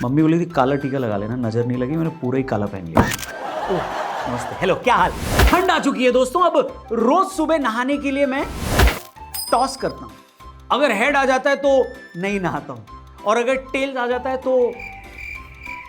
Mummy बोली थी काला टीका लगा लेना, नजर नहीं लगी, मैंने पूरा ही काला पहन लिया। नमस्ते, हेलो, क्या हाल? ठंड आ चुकी है दोस्तों। अब रोज सुबह नहाने के लिए मैं टॉस करता हूं। अगर हेड आ जाता है तो नहीं नहाता हूं, और अगर टेल्स आ जाता है तो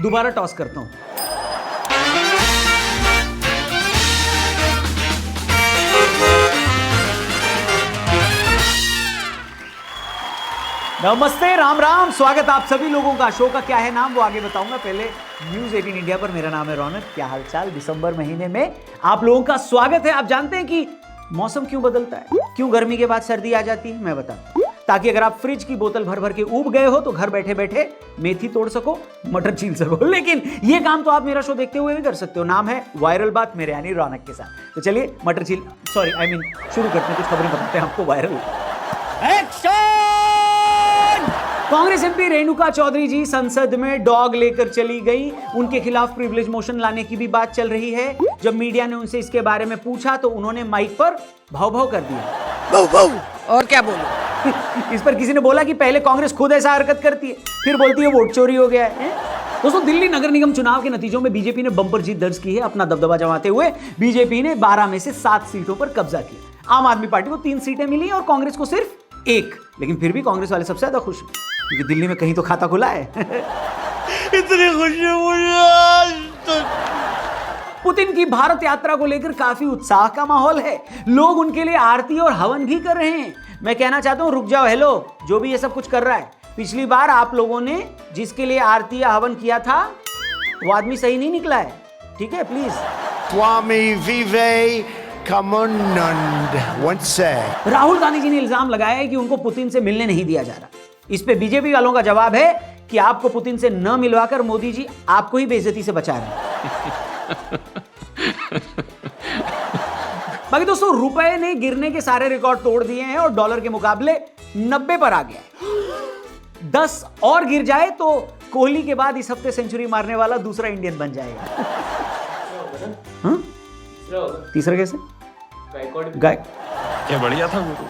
दोबारा टॉस करता हूं। नमस्ते, राम राम, स्वागत आप सभी लोगों का। शो का क्या है नाम वो आगे बताऊंगा, पहले न्यूज 18 इंडिया पर मेरा नाम है रौनक। क्या हालचाल? दिसंबर महीने में आप लोगों का स्वागत है। आप जानते हैं कि मौसम क्यों बदलता है, क्यों गर्मी के बाद सर्दी आ जाती है, मैं बताता हूं। ताकि अगर आप फ्रिज की बोतल भर भर के ऊब गए हो तो घर बैठे बैठे मेथी तोड़ सको, मटर छील सको। लेकिन ये काम तो आप मेरा शो देखते हुए भी कर सकते हो। नाम है वायरल बात, मेरे यानी रौनक के साथ। तो चलिए शुरू करते हैं, कुछ खबरें बताते हैं आपको वायरल। कांग्रेस एमपी रेणुका चौधरी जी संसद में डॉग लेकर चली गई। उनके खिलाफ प्रिविलेज मोशन लाने की भी बात चल रही है। जब मीडिया ने उनसे इसके बारे में पूछा तो उन्होंने माइक पर भाव भाव कर दिया। भाव भाव, और क्या बोलूं? इस पर किसी ने बोला कि पहले कांग्रेस खुद ऐसा हरकत करती है, फिर बोलती है वोट चोरी हो गया है। दोस्तों, दिल्ली नगर निगम चुनाव के नतीजों में बीजेपी ने बम्पर जीत दर्ज की है। अपना दबदबा जमाते हुए बीजेपी ने 12 में से 7 सीटों पर कब्जा किया। आम आदमी पार्टी को 3 सीटें मिली और कांग्रेस को सिर्फ 1। लेकिन फिर भी कांग्रेस वाले सबसे ज्यादा खुश हैं, क्योंकि दिल्ली में कहीं तो खाता खुला है। इतनी खुशी मुझे। पुतिन की भारत यात्रा को लेकर काफी उत्साह का माहौल है। लोग उनके लिए आरती और हवन भी कर रहे हैं। मैं कहना चाहता हूं, रुक जाओ, हेलो, जो भी ये सब कुछ कर रहा है, पिछली बार आप लोगों ने जिसके लिए आरती या हवन किया था वो आदमी सही नहीं निकला है, ठीक है? Please. Swami Vivekananda once said, Rahul Gandhi ji ने इल्जाम लगाया है कि उनको पुतिन से मिलने नहीं दिया जा रहा। इस पे बीजेपी वालों का जवाब है कि आपको पुतिन से न मिलवाकर मोदी जी आपको ही बेइज्जती से बचा रहे हैं। बाकी दोस्तों, रुपए ने गिरने के सारे रिकॉर्ड तोड़ दिए हैं और डॉलर के मुकाबले 90 पर आ गया है। 10 और गिर जाए तो कोहली के बाद इस हफ्ते सेंचुरी मारने वाला दूसरा इंडियन बन जाएगा। हाँ? तीसरा कैसे? गाय क्या बढ़िया था गुरु।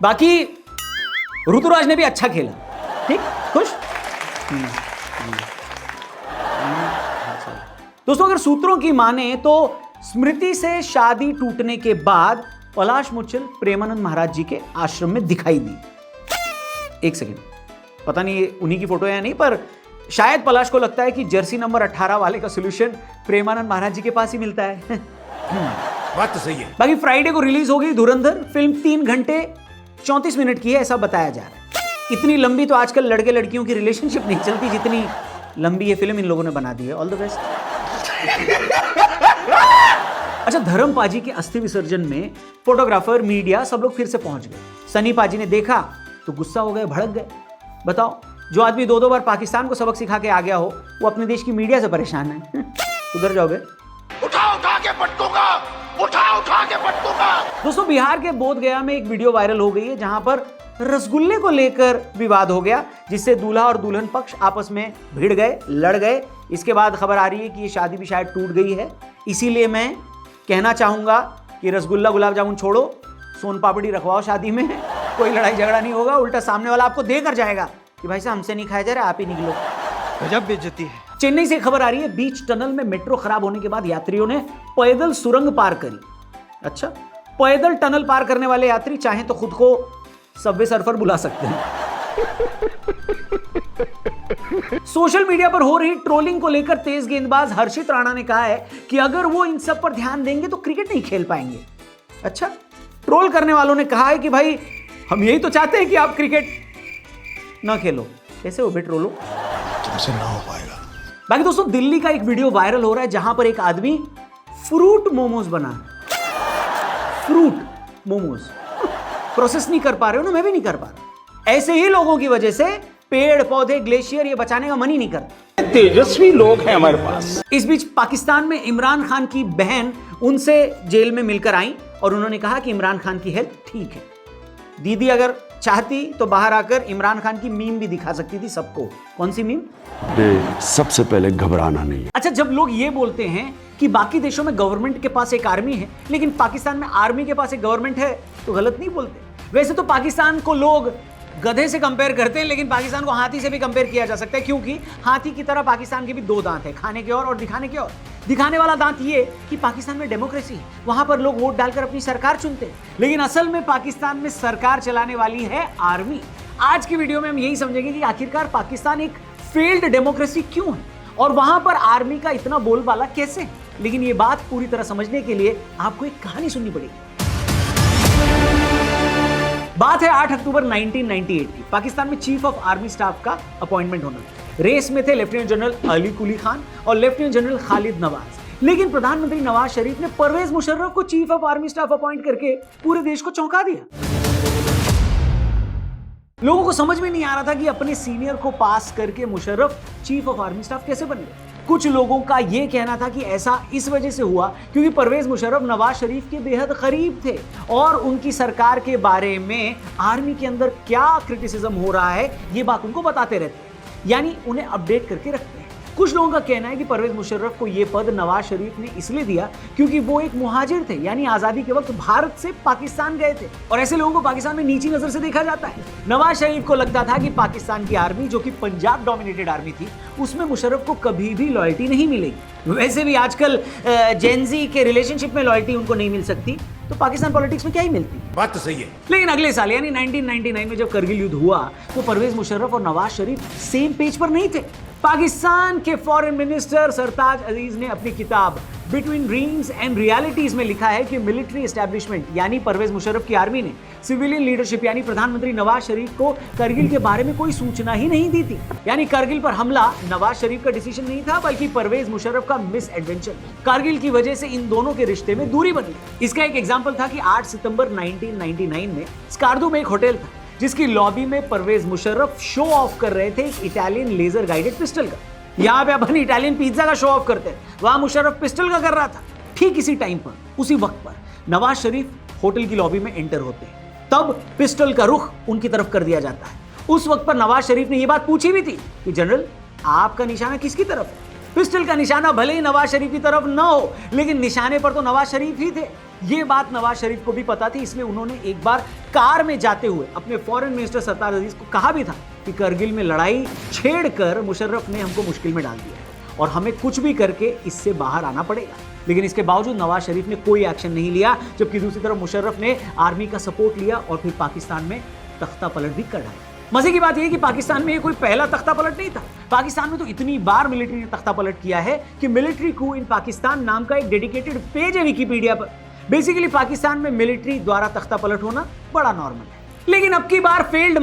बाकी ऋतुराज ने भी अच्छा खेला। ठीक, खुश? दोस्तों, अगर सूत्रों की माने तो स्मृति से शादी टूटने के बाद पलाश मुच्छल प्रेमानंद महाराज जी के आश्रम में दिखाई दी। एक सेकंड, पता नहीं उन्हीं की फोटो है या नहीं, पर शायद पलाश को लगता है कि जर्सी नंबर 18 वाले का सॉल्यूशन प्रेमानंद महाराज जी के पास ही मिलता है। बात तो सही है। बाकी फ्राइडे को रिलीज हो गई धुरंधर फिल्म। 3 घंटे 34 मिनट की है, ऐसा बताया जा रहा है। इतनी लंबी तो आजकल लड़के लड़कियों की रिलेशनशिप नहीं चलती जितनी लंबी ये फिल्म इन लोगों ने बना दी है। All the best. अच्छा, धर्म पाजी के अस्थि विसर्जन में फोटोग्राफर, मीडिया सब लोग फिर से पहुंच गए। सनी पाजी ने देखा तो गुस्सा हो गए, भड़क गए। बताओ, जो आदमी 2-2 बार पाकिस्तान को सबक सिखा के आ गया हो, वो अपने देश की मीडिया से परेशान है। उधर जाओगे? उठा उठा के पटकूंगा, उठा उठा के पटकूंगा। दोस्तों, बिहार के बोधगया में एक वीडियो वायरल हो गई है जहां पर रसगुल्ले को लेकर विवाद हो गया, जिससे दूल्हा और दुल्हन पक्ष आपस में भिड़ गए, लड़ गए। इसके बाद खबर आ रही है कि ये शादी भी शायद टूट गई है। इसीलिए मैं कहना चाहूंगा कि रसगुल्ला गुलाब जामुन छोड़ो, सोन पापड़ी रखवाओ शादी में। कोई लड़ाई झगड़ा नहीं होगा, उल्टा सामने वाला आपको देकर जाएगा कि भाई साहब हमसे नहीं खाया जा रहा, आप ही निकलो। गजब बेइज्जती है। चेन्नई से खबर आ रही है, बीच टनल में मेट्रो खराब होने के बाद यात्रियों ने पैदल सुरंग पार करी। अच्छा, पैदल टनल पार करने वाले यात्री चाहें तो खुद को सबवे सर्फर बुला सकते हैं। सोशल मीडिया पर हो रही ट्रोलिंग को लेकर तेज गेंदबाज हर्षित राणा ने कहा है कि अगर वो इन सब पर ध्यान देंगे तो क्रिकेट नहीं खेल पाएंगे। अच्छा, ट्रोल करने वालों ने कहा है कि भाई हम यही तो चाहते हैं कि आप क्रिकेट ना खेलो। कैसे हो बे ट्रोलो? तुमसे ना हो पाएगा। बाकी दोस्तों, दिल्ली का एक वीडियो वायरल हो रहा है जहां पर एक आदमी फ्रूट मोमोज बना रहा है। फ्रूट मोमोज प्रोसेस नहीं कर पा रहे हो ना, मैं भी नहीं कर पा रहा। ऐसे ही लोगों की वजह से पेड़ पौधे, ग्लेशियर ये बचाने का मन ही नहीं करता। तेजस्वी लोग हैं हमारे पास। इस बीच पाकिस्तान में इमरान खान की बहन उनसे जेल में मिलकर आई और उन्होंने कहा कि इमरान खान की हेल्थ ठीक है। दीदी अगर चाहती तो बाहर आकर इमरान खान की मीम भी दिखा सकती थी सबको। कौन सी मीम? सबसे पहले घबराना नहीं है। अच्छा, जब लोग ये बोलते हैं कि बाकी देशों में गवर्नमेंट के पास एक आर्मी है लेकिन पाकिस्तान में आर्मी के पास एक गवर्नमेंट है, तो गलत नहीं बोलते। वैसे तो पाकिस्तान को लोग गधे से कंपेयर करते हैं, लेकिन पाकिस्तान को हाथी से भी कंपेयर किया जा सकता है, क्योंकि हाथी की तरह पाकिस्तान के भी दो दांत है, खाने के और दिखाने के और। दिखाने वाला दांत ये कि पाकिस्तान में डेमोक्रेसी है, वहां पर लोग वोट डालकर अपनी सरकार चुनते हैं, लेकिन असल में पाकिस्तान में सरकार चलाने वाली है आर्मी। आज की वीडियो में हम यही समझेंगे कि आखिरकार पाकिस्तान एक फेल्ड डेमोक्रेसी क्यों है और वहां पर आर्मी का इतना बोलबाला कैसे है। लेकिन ये बात पूरी तरह समझने के लिए आपको एक कहानी सुननी पड़ेगी। बात है 8 अक्टूबर 1998 की। पाकिस्तान में चीफ ऑफ आर्मी स्टाफ का अपॉइंटमेंट होना। रेस में थे लेफ्टिनेंट जनरल अली कुली खान और लेफ्टिनेंट जनरल खालिद नवाज, लेकिन प्रधानमंत्री नवाज शरीफ ने परवेज मुशर्रफ को chief of army staff appoint करके पूरे देश को चौंका दिया। लोगों को समझ में नहीं आ रहा था कि अपने सीनियर को पास करके Musharraf chief of army staff कैसे बन गए। कुछ लोगों का यह कहना था कि ऐसा इस वजह से हुआ क्योंकि परवेज मुशर्रफ नवाज शरीफ के बेहद करीब थे और उनकी सरकार के बारे में आर्मी के अंदर क्या क्रिटिसिज्म हो रहा है ये बात उनको बताते रहते हैं, यानी उन्हें अपडेट करके रखते हैं। कुछ लोगों का कहना है कि परवेज मुशर्रफ को यह पद नवाज शरीफ ने इसलिए दिया क्योंकि वो एक मुहाजिर थे, यानी आजादी के वक्त भारत से पाकिस्तान गए थे और ऐसे लोगों को पाकिस्तान में नीची नजर से देखा जाता है। नवाज शरीफ को लगता था कि पाकिस्तान की आर्मी, जो कि पंजाब डोमिनेटेड आर्मी थी, उसमें मुशर्रफ को कभी भी लॉयल्टी नहीं मिलेगी। वैसे भी आजकल जेनजी के रिलेशनशिप में लॉयल्टी उनको नहीं मिल सकती, तो पाकिस्तान पॉलिटिक्स में क्या ही मिलती। बात तो सही है। लेकिन अगले साल यानी 1999 में जब करगिल युद्ध हुआ तो परवेज मुशर्रफ और नवाज शरीफ सेम पेज पर नहीं थे। पाकिस्तान के फॉरेन मिनिस्टर सरताज अजीज ने अपनी किताब बिटवीन ड्रीम्स एंड रियलिटीज में लिखा है कि मिलिट्री एस्टैब्लिशमेंट यानी परवेज मुशर्रफ की आर्मी ने सिविलियन लीडरशिप यानी प्रधानमंत्री नवाज शरीफ को करगिल के बारे में कोई सूचना ही नहीं दी थी। यानी करगिल पर हमला नवाज शरीफ का डिसीजन नहीं था, बल्कि परवेज मुशर्रफ का मिस एडवेंचर। करगिल की वजह से इन दोनों के रिश्ते में दूरी बनी। इसका एक एग्जाम्पल था कि 8 सितंबर 1999 में स्कार्दो में एक होटल था जिसकी लॉबी में परवेज मुशर्रफ शो ऑफ कर रहे थे एक इटालियन लेजर गाइडेड पिस्टल का। यहाँ पे अपन इटालियन पिज्जा का शो ऑफ करते हैं, वहां मुशर्रफ पिस्टल का कर रहा था। ठीक इसी टाइम पर, उसी वक्त पर नवाज शरीफ होटल की लॉबी में एंटर होते हैं, तब पिस्टल का रुख उनकी तरफ कर दिया जाता है। उस वक्त पर नवाज शरीफ ने यह बात पूछी भी थी कि जनरल आपका निशाना किसकी तरफ है। पिस्टल का निशाना भले ही नवाज शरीफ की तरफ न हो, लेकिन निशाने पर तो नवाज शरीफ ही थे। यह बात नवाज शरीफ को भी पता थी, इसलिए उन्होंने एक बार कार में जाते हुए अपने फॉरेन मिनिस्टर सरताज अजीज को कहा भी था कि करगिल में लड़ाई छेड़कर मुशर्रफ ने हमको मुश्किल में डाल दिया और हमें कुछ भी करके इससे बाहर आना पड़ेगा। लेकिन इसके बावजूद नवाज शरीफ ने कोई एक्शन नहीं लिया, जबकि दूसरी तरफ मुशर्रफ ने आर्मी का सपोर्ट लिया और फिर पाकिस्तान में तख्ता पलट भी कर डाला। मजे की बात यह है कि पाकिस्तान में कोई पहला तख्ता पलट नहीं था। पाकिस्तान में तो इतनी बार मिलिट्री ने तख्ता पलट किया है कि मिलिट्री कू इन पाकिस्तान नाम का एक डेडिकेटेड पेज है विकिपीडिया पर। बेसिकली पाकिस्तान में मिलिट्री द्वारा तख्ता पलट होना बड़ा नॉर्मल है। लेकिन अब की बार फील्ड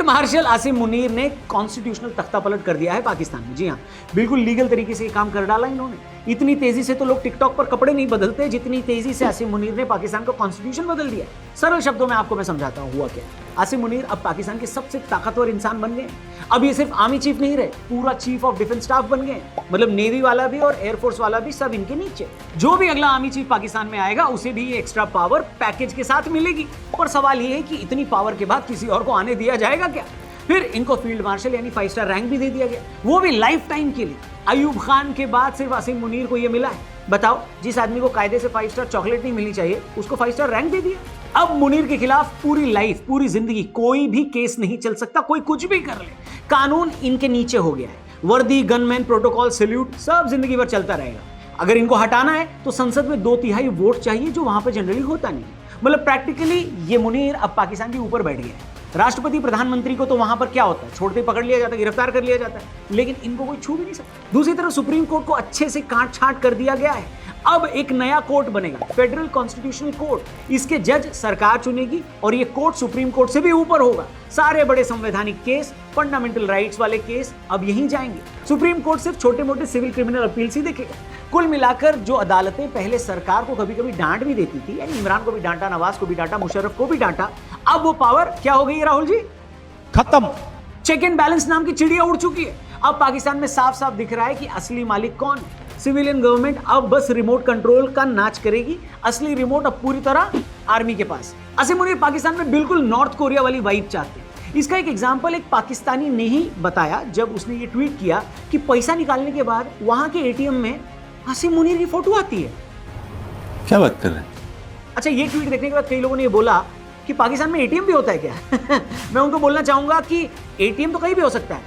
मार्शल आसिम मुनीर ने कॉन्स्टिट्यूशनल तख्ता पलट कर दिया है पाकिस्तान में। जी हाँ, बिल्कुल लीगल तरीके से ये काम कर डाला इन्होंने। इतनी तेजी से तो लोग टिकटॉक पर कपड़े नहीं बदलते जितनी तेजी से आसिम मुनीर ने पाकिस्तान का कॉन्स्टिट्यूशन बदल दिया। सरल शब्दों में आपको मैं समझाता हूँ हुआ क्या। आसिम मुनीर अब पाकिस्तान के सबसे ताकतवर इंसान बन गए। अब ये सिर्फ आर्मी चीफ नहीं रहे, पूरा चीफ ऑफ डिफेंस स्टाफ बन गए। मतलब नेवी वाला भी और एयरफोर्स वाला भी सब इनके नीचे। जो भी अगला आर्मी चीफ पाकिस्तान में आएगा उसे भी ये एक्स्ट्रा पावर पैकेज के साथ मिलेगी। और सवाल ये है कि इतनी पावर के बाद किसी और को आने दिया जाएगा क्या। फिर इनको फील्ड मार्शल यानी 5 स्टार रैंक भी दे दिया गया, वो भी लाइफ टाइम के लिए। अयूब खान के बाद सिर्फ आसिम मुनीर को ये मिला है। बताओ, जिस आदमी को कायदे से 5 स्टार चॉकलेट नहीं मिलनी चाहिए उसको 5 स्टार रैंक दे दिया। अब मुनीर के खिलाफ पूरी लाइफ, पूरी जिंदगी कोई भी केस नहीं चल सकता, कोई कुछ भी कर ले। कानून इनके नीचे हो गया है। वर्दी, गनमैन, प्रोटोकॉल, सैल्यूट सब जिंदगी भर चलता रहेगा। अगर इनको हटाना है तो संसद में 2/3 वोट चाहिए, जो वहां पर जनरली होता नहीं। मतलब प्रैक्टिकली ये मुनीर अब पाकिस्तान के ऊपर बैठ गया है। राष्ट्रपति, प्रधानमंत्री को तो वहां पर क्या होता है, छोड़ते पकड़ लिया जाता है, गिरफ्तार कर लिया जाता है, लेकिन इनको कोई छू भी नहीं सकता। दूसरी तरफ सुप्रीम कोर्ट को अच्छे से काट छांट कर दिया गया है। अब एक नया कोर्ट बनेगा, फेडरल कॉन्स्टिट्यूशनल कोर्ट। इसके जज सरकार चुनेगी और ये कोर्ट सुप्रीम कोर्ट से भी ऊपर होगा। सारे बड़े संवैधानिक केस, फंडामेंटल राइट्स वाले केस अब यहीं जाएंगे। सुप्रीम कोर्ट सिर्फ छोटे मोटे सिविल क्रिमिनल अपील ही देखेगा। कुल मिलाकर जो अदालतें पहले सरकार को कभी कभी डांट भी देती थी, यानी इमरान को भी डांटा, नवाज को भी डांटा, मुशर्रफ को भी डांटा, अब वो पावर क्या हो गई राहुल जी? खत्म। चेक एंड बैलेंस नाम की चिड़िया उड़ चुकी है। अब पाकिस्तान में साफ साफ दिख रहा है कि असली मालिक कौन है। सिविलियन गवर्नमेंट अब बस रिमोट कंट्रोल का नाच करेगी, असली रिमोट अब पूरी तरह आर्मी के पास। आसिम मुनीर पाकिस्तान में बिल्कुल नॉर्थ कोरिया वाली वाइब चाहते हैं। इसका एक एग्जाम्पल एक पाकिस्तानी ने ही बताया जब उसने ये ट्वीट किया कि पैसा निकालने के बाद वहां के एटीएम में आसिम मुनीर की फोटो आती है। क्या बात कर रहे हैं? अच्छा, ये ट्वीट देखने के बाद कई लोगों ने ये बोला कि पाकिस्तान में एटीएम भी होता है क्या? मैं उनको बोलना चाहूंगा कि एटीएम तो कहीं भी हो सकता है,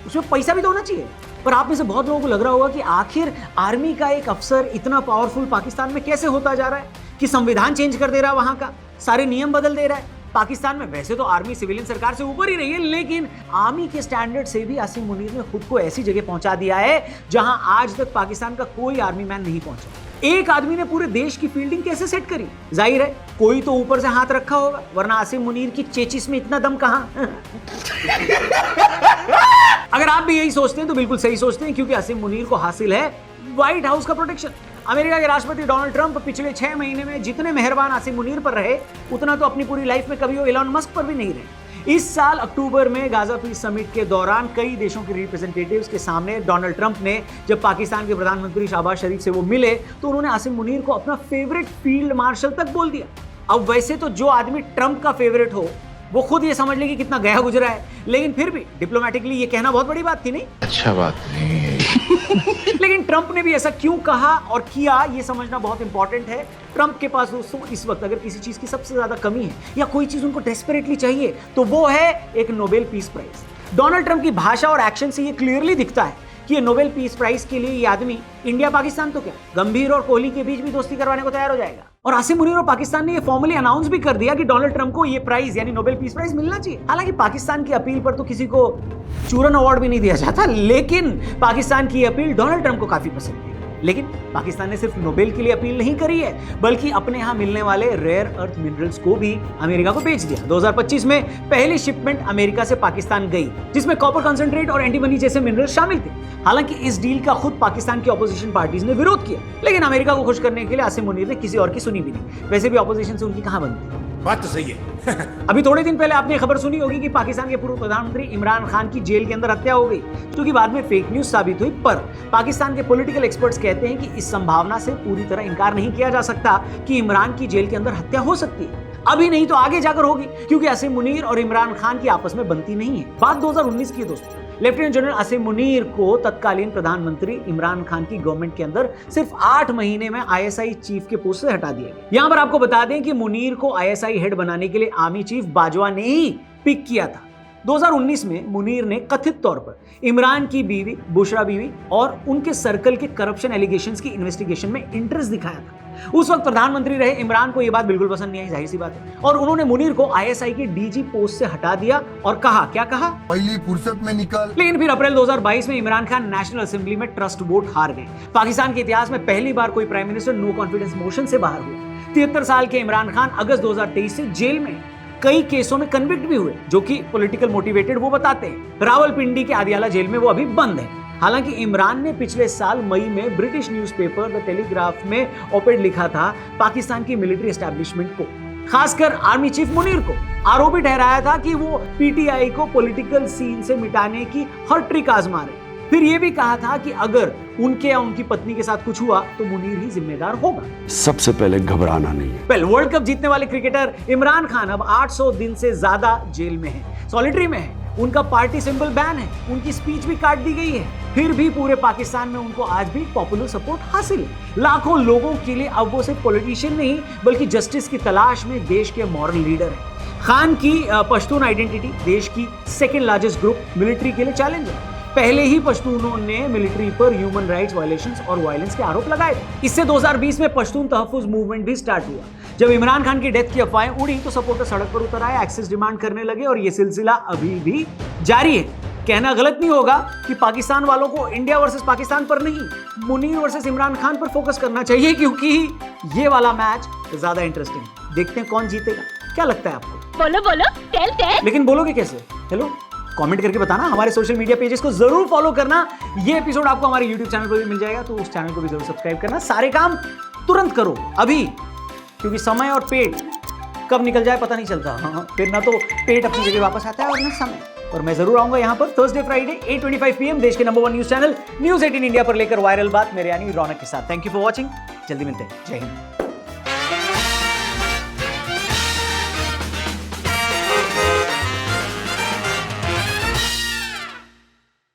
उसमें पैसा भी तो होना चाहिए। पर आप में से बहुत लोगों को लग रहा होगा कि आखिर आर्मी का एक अफसर इतना पावरफुल पाकिस्तान में कैसे होता जा रहा है कि संविधान चेंज कर दे रहा है, वहां का सारे नियम बदल दे रहा है। पाकिस्तान में वैसे तो आर्मी सिविलियन सरकार से ऊपर ही रही है, लेकिन आर्मी के स्टैंडर्ड से भी आसिम मुनीर ने खुद को ऐसी जगह पहुंचा दिया है जहां आज तक पाकिस्तान का कोई आर्मी मैन नहीं पहुंचा। एक आदमी ने पूरे देश की फील्डिंग कैसे सेट करी? जाहिर है कोई तो ऊपर से हाथ रखा होगा, वरना आसिम मुनीर की चेचिस में इतना दम कहां? अगर आप भी यही सोचते हैं तो बिल्कुल सही सोचते हैं, क्योंकि आसिम मुनीर को हासिल है व्हाइट हाउस का प्रोटेक्शन। अमेरिका के राष्ट्रपति डोनाल्ड ट्रंप पिछले 6 महीने में जितने मेहरबान आसिम मुनीर पर रहे, उतना तो अपनी पूरी लाइफ में कभी वो इलॉन मस्क पर भी नहीं रहे। इस साल अक्टूबर में गाजा पीस समिट के दौरान कई देशों के रिप्रेजेंटेटिव्स के सामने डोनाल्ड ट्रंप ने जब पाकिस्तान के प्रधानमंत्री शहबाज शरीफ से वो मिले तो उन्होंने आसिम मुनीर को अपना फेवरेट फील्ड मार्शल तक बोल दिया। अब वैसे तो जो आदमी ट्रंप का फेवरेट हो वो खुद ये समझ ले कि कितना गया गुजरा है, लेकिन फिर भी डिप्लोमेटिकली ये कहना बहुत बड़ी बात थी, नहीं? अच्छा बात नहीं है। लेकिन ट्रंप ने भी ऐसा क्यों कहा और किया, ये समझना बहुत इंपॉर्टेंट है। ट्रंप के पास दोस्तों इस वक्त अगर किसी चीज की सबसे ज्यादा कमी है या कोई चीज उनको डेस्परेटली चाहिए तो वो है एक Nobel peace prize. Donald Trump की भाषा और एक्शन से ये क्लियरली दिखता है कि ये नोबेल पीस प्राइज के लिए ये आदमी इंडिया पाकिस्तान तो क्या, गंभीर और कोहली के बीच भी दोस्ती करवाने को तैयार हो जाएगा। और आसिम मुनीर और पाकिस्तान ने ये फॉर्मली अनाउंस भी कर दिया कि डोनाल्ड ट्रंप को ये प्राइज यानी नोबेल पीस प्राइज मिलना चाहिए। हालांकि पाकिस्तान की अपील पर तो किसी को चूरन अवार्ड भी नहीं दिया जाता, लेकिन पाकिस्तान की अपील डोनाल्ड ट्रंप को काफी पसंद है। लेकिन पाकिस्तान ने सिर्फ नोबेल के लिए अपील नहीं करी है, बल्कि अपने यहां मिलने वाले रेयर अर्थ मिनरल्स को भी अमेरिका को बेच दिया। 2025 में पहली शिपमेंट अमेरिका से पाकिस्तान गई, जिसमें कॉपर कंसंट्रेट और एंटीमनी जैसे मिनरल शामिल थे। हालांकि इस डील का खुद पाकिस्तान की ऑपोजिशन पार्टीज ने विरोध किया, लेकिन अमेरिका को खुश करने के लिए आसिम मुनीर ने किसी और की सुनी भी नहीं। वैसे भी ऑपोजिशन से उनकी कहां बनती? बात तो सही है। अभी थोड़े दिन पहले आपने खबर सुनी होगी कि पाकिस्तान के पूर्व प्रधानमंत्री इमरान खान की जेल के अंदर हत्या हो गई, जो कि बाद में फेक न्यूज साबित हुई। पर पाकिस्तान के पॉलिटिकल एक्सपर्ट्स कहते हैं कि इस संभावना से पूरी तरह इनकार नहीं किया जा सकता कि इमरान की जेल के अंदर हत्या हो सकती है। अभी नहीं तो आगे जाकर होगी, क्योंकि आसिम मुनीर और इमरान खान की आपस में बनती नहीं है। बात 2019 की है दोस्तों। लेफ्टिनेंट जनरल आसिम मुनीर को तत्कालीन प्रधानमंत्री इमरान खान की गवर्नमेंट के अंदर सिर्फ 8 महीने में आईएसआई चीफ के पोस्ट से हटा दिया गया। यहां पर आपको बता दें कि मुनीर को आईएसआई हेड बनाने के लिए आर्मी चीफ बाजवा ने ही पिक किया था। 2019 में मुनीर ने कथित तौर पर इमरान की बीवी बुशरा बीवी और उनके सर्कल के करप्शन एलिगेशंस की इन्वेस्टिगेशन में इंटरेस्ट दिखाया था। उस वक्त प्रधानमंत्री रहे इमरान को यह बात बिल्कुल पसंद नहीं आई, जाहिर सी बात है, और उन्होंने मुनीर को आईएसआई की डीजी पोस्ट से हटा दिया और कहा, क्या कहा? पहली फुर्सत में निकल। लेकिन फिर अप्रैल 2022 में इमरान खान नेशनल असेंबली में ट्रस्ट वोट हार गए। पाकिस्तान के इतिहास में पहली बार कोई prime minister no confidence motion से बाहर हुआ। 73 साल के इमरान खान अगस्त 2023 से जेल में कई केसों में कन्विक्ट भी हुए, जो कि पॉलिटिकल मोटिवेटेड वो बताते हैं। रावलपिंडी के आदियाला जेल में वो अभी बंद है। हालांकि इमरान ने पिछले साल मई में ब्रिटिश न्यूज़पेपर द टेलीग्राफ में ऑपेड लिखा था पाकिस्तान की मिलिट्री एस्टैब्लिशमेंट को, खासकर आर्मी चीफ मुनीर को आरोपी ठहराया था कि वो पीटीआई को पॉलिटिकल सीन से मिटाने की हर ट्रिक आजमा रहे। फिर ये भी कहा था कि अगर उनके या उनकी पत्नी के साथ कुछ हुआ तो मुनीर ही जिम्मेदार होगा। सबसे पहले घबराना नहीं है। वेल, वर्ल्ड कप जीतने वाले क्रिकेटर इमरान खान अब 800 दिन से ज्यादा जेल में है, सॉलिटरी में है। उनका पार्टी सिंबल बैन है, उनकी स्पीच भी काट दी गई है। फिर भी पूरे पाकिस्तान में उनको आज भी पॉपुलर सपोर्ट हासिल है। लाखों लोगों के लिए अब वो सिर्फ पॉलिटिशियन नहीं बल्कि जस्टिस की तलाश में देश के मॉरल लीडर है। खान की पश्तून आइडेंटिटी देश की सेकेंड लार्जेस्ट ग्रुप मिलिट्री के लिए चैलेंज है। पहले ही पश्तूनों ने मिलिट्री पर ह्यूमन राइट्स वायलेशंस और वायलेंस के आरोप लगाए थे। इससे 2020 में पश्तून तहफ्फुज मूवमेंट भी स्टार्ट हुआ। जब इमरान खान की डेथ की अफवाहें उड़ी तो सपोर्टर सड़क पर उतर आए, एक्सेस डिमांड करने लगे और यह सिलसिला अभी भी जारी है। कहना गलत नहीं होगा कि पाकिस्तान वालों को इंडिया वर्सेस पाकिस्तान पर नहीं, मुनीर वर्सेस इमरान खान पर फोकस करना चाहिए, क्योंकि ये वाला मैच ज्यादा इंटरेस्टिंग है। देखते हैं कौन जीतेगा। क्या लगता है आपको? बोलो बोलो, टेल। लेकिन बोलोगे कैसे? हेलो, कमेंट करके बताना। हमारे सोशल मीडिया पेजेस को जरूर फॉलो करना। ये एपिसोड आपको हमारे YouTube चैनल पर भी मिल जाएगा, तो उस चैनल को भी जरूर सब्सक्राइब करना। सारे काम तुरंत करो अभी, क्योंकि समय और पेट कब निकल जाए पता नहीं चलता। हाँ, फिर ना तो पेट अपनी जगह वापस आता है और ना समय। और मैं जरूर आऊंगा यहाँ पर थर्सडे फ्राइडे 8:25 PM देश के number 1 news channel news 18 India पर लेकर वायरल बात मेरे यानी रौनक के साथ। Thank you for watching. जल्दी मिलते हैं। जय हिंद।